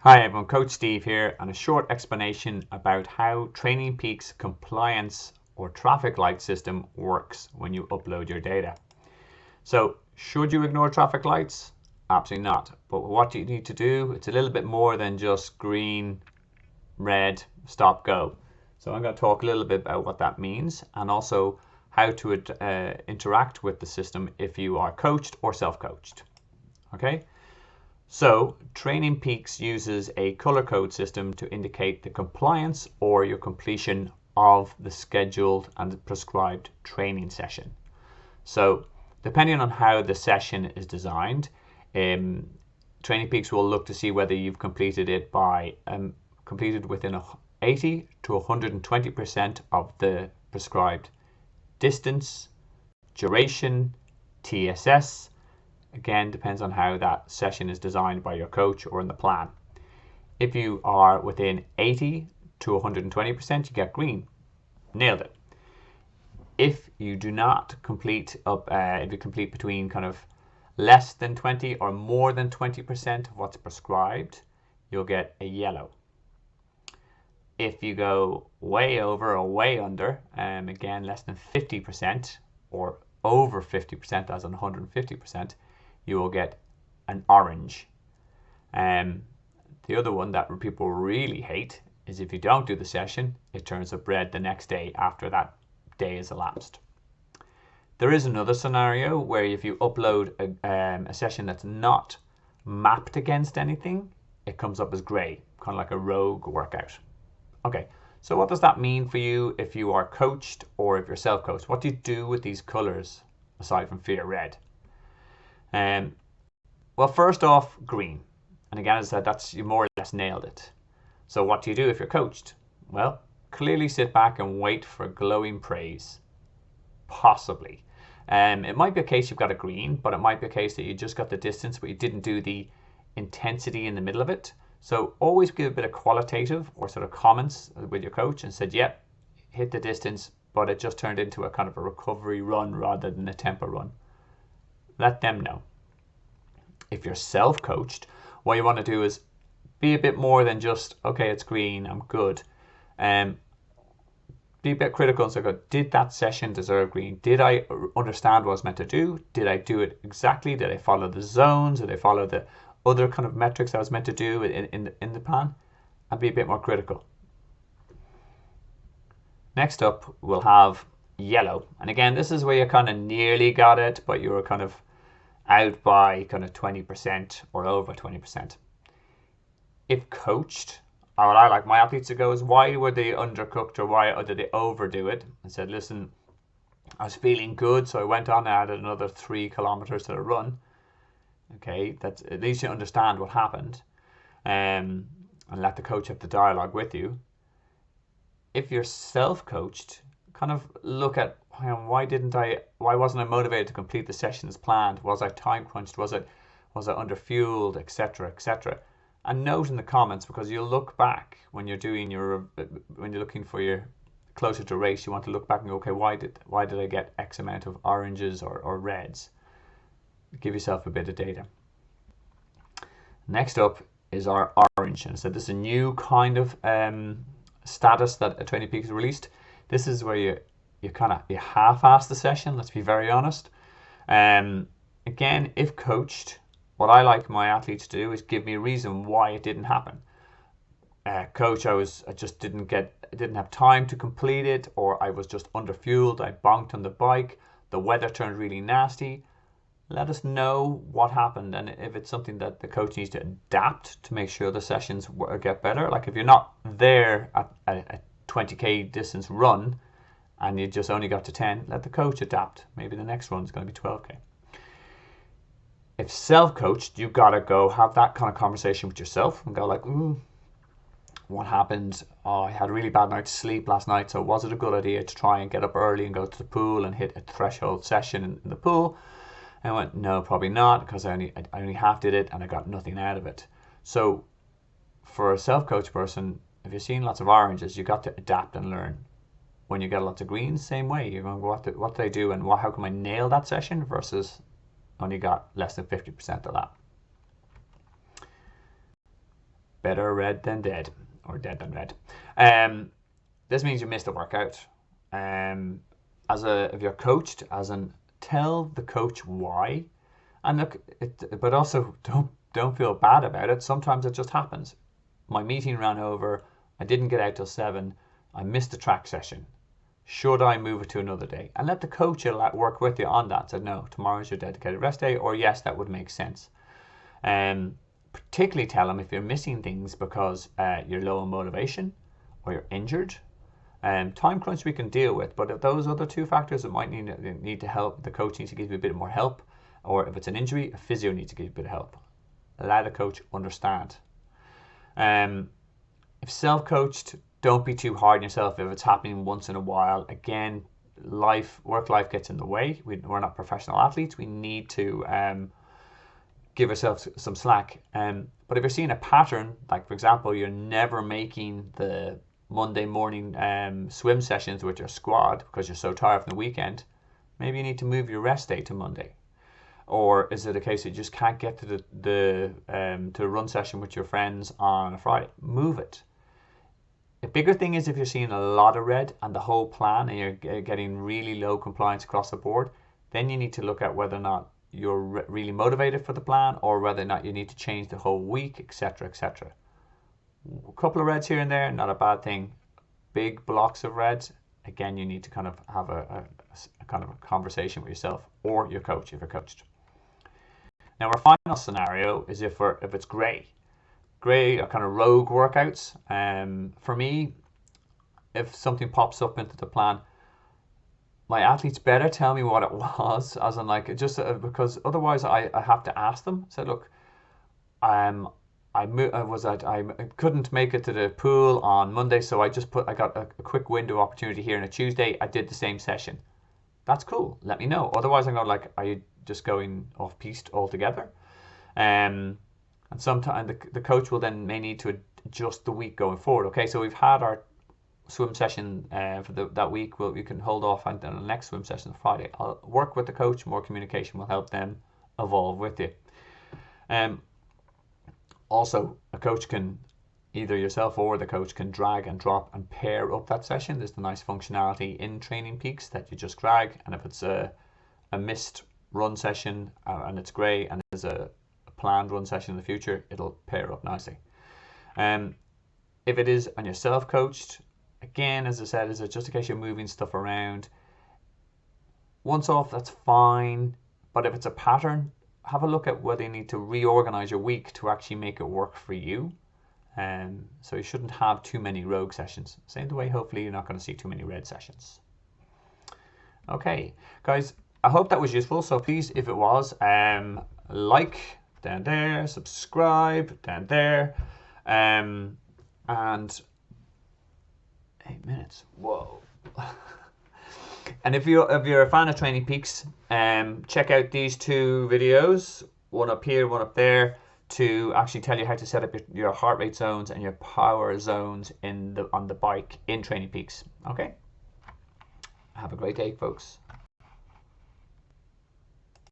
Hi everyone, Coach Steve here, and a short explanation about how Training Peaks compliance or traffic light system works when you upload your data. So, should you ignore traffic lights? Absolutely not. But what do you need to do? It's a little bit more than just green, red, stop, go. So I'm going to talk a little bit about what that means and also how to interact with the system if you are coached or self-coached. Okay? So, Training Peaks uses a color code system to indicate the compliance or your completion of the scheduled and prescribed training session. So, depending on how the session is designed, Training Peaks will look to see whether you've completed it by completed within 80 to 120% of the prescribed distance, duration, TSS. Again, depends on how that session is designed by your coach or in the plan. If you are within 80 to 120%, you get green. Nailed it. If you do not complete if you complete between kind of less than 20 or more than 20% of what's prescribed, you'll get a yellow. If you go way over or way under, again less than 50% or over 50%, as in 150%, you will get an orange. The other one that people really hate is if you don't do the session, it turns up red the next day after that day is elapsed. There is another scenario where if you upload a session that's not mapped against anything, it comes up as gray, kind of like a rogue workout. Okay, so what does that mean for you if you are coached or if you're self-coached? What do you do with these colors aside from fear red? Well, first off, green. And again, as I said, you more or less nailed it. So what do you do if you're coached? Well, clearly sit back and wait for glowing praise. Possibly. It might be a case you've got a green, but it might be a case that you just got the distance, but you didn't do the intensity in the middle of it. So always give a bit of qualitative or sort of comments with your coach and said, yep, hit the distance, but it just turned into a kind of a recovery run rather than a tempo run. Let them know. If you're self-coached, what you want to do is be a bit more than just, okay, it's green, I'm good. Be a bit critical and say, did that session deserve green? Did I understand what I was meant to do? Did I do it exactly? Did I follow the zones? Did I follow the other kind of metrics I was meant to do in the plan? And be a bit more critical. Next up, we'll have yellow. And again, this is where you kind of nearly got it, but you were kind of out by kind of 20% or over 20%. If coached, or what I like my athletes to go is, why were they undercooked or why did they overdo it? And said, listen, I was feeling good, so I went on and added another 3 kilometers to the run. Okay, that's at least you understand what happened, and let the coach have the dialogue with you. If you're self-coached, kind of look at why wasn't I motivated to complete the session as planned? Was I time crunched? Was I under fueled, etc., etc. And note in the comments, because you'll look back when you're doing when you're looking for your closer to race, you want to look back and go, okay, why did I get X amount of oranges or reds? Give yourself a bit of data. Next up is our orange, and so this is a new kind of status that Training Peaks released. This is where you half-ass the session, let's be very honest. Again, if coached, what I like my athletes to do is give me a reason why it didn't happen. Coach, I just didn't have time to complete it, or I was just under fueled, I bonked on the bike, the weather turned really nasty. Let us know what happened, and if it's something that the coach needs to adapt to make sure the sessions get better. Like if you're not there at a 20k distance run and you just only got to 10, let the coach adapt. Maybe the next run is going to be 12k. If self-coached, you've got to go have that kind of conversation with yourself and go like, what happened? Oh, I had a really bad night's sleep last night, so was it a good idea to try and get up early and go to the pool and hit a threshold session in the pool? And I went, no, probably not, because I only half did it and I got nothing out of it. So for a self-coached person, if you're seeing lots of oranges, you've got to adapt and learn. When you get lots of greens, same way. You're going, what did I do, and how can I nail that session versus only got less than 50% of that. better red than dead, or dead than red. This means you missed a workout. If you're coached, tell the coach why, and look, but also don't feel bad about it. Sometimes it just happens. My meeting ran over. I didn't get out till 7. I missed the track session. Should I move it to another day? And let the coach work with you on that. Said no, tomorrow's your dedicated rest day, or yes, that would make sense. Particularly tell them if you're missing things because you're low on motivation or you're injured. Time crunch we can deal with, but if those other 2 factors that might need to help, the coach needs to give you a bit more help, or if it's an injury, a physio needs to give you a bit of help. Allow the coach understand. If self-coached, don't be too hard on yourself if it's happening once in a while. Again, work life gets in the way. We're not professional athletes. We need to give ourselves some slack. But if you're seeing a pattern, like for example, you're never making the Monday morning swim sessions with your squad because you're so tired from the weekend, maybe you need to move your rest day to Monday. Or is it a case that you just can't get to the run session with your friends on a Friday? Move it. The bigger thing is if you're seeing a lot of red and the whole plan and you're getting really low compliance across the board, then you need to look at whether or not you're really motivated for the plan, or whether or not you need to change the whole week, etc., etc. A couple of reds here and there, not a bad thing. Big blocks of reds, again, you need to kind of have a kind of a conversation with yourself or your coach if you're coached. Now our final scenario is if it's grey are kind of rogue workouts. For me, if something pops up into the plan, my athletes better tell me what it was, as in like just because otherwise I have to ask them. So look, I couldn't make it to the pool on Monday, so I got a quick window opportunity here on a Tuesday. I did the same session. That's cool. Let me know. Otherwise, I'm going like, are you just going off piste altogether? And sometimes the coach will then may need to adjust the week going forward. Okay, so we've had our swim session for that week. We can hold off on the next swim session on Friday. I'll work with the coach. More communication will help them evolve with you. Also, a coach can, either yourself or the coach can drag and drop and pair up that session. There's the nice functionality in Training Peaks that you just drag, and if it's a missed run session and it's grey and there's a planned run session in the future, it'll pair up nicely. If it is and you're self-coached, again, as I said, is it just in case you're moving stuff around? Once off, that's fine. But if it's a pattern, have a look at whether you need to reorganize your week to actually make it work for you. So you shouldn't have too many rogue sessions. Same way, hopefully you're not going to see too many red sessions. Okay, guys, I hope that was useful. So please, if it was, like down there, subscribe down there, and 8 minutes. Whoa. And if you're a fan of Training Peaks, check out these 2 videos, one up here, one up there, to actually tell you how to set up your heart rate zones and your power zones on the bike in Training Peaks. Okay? Have a great day, folks.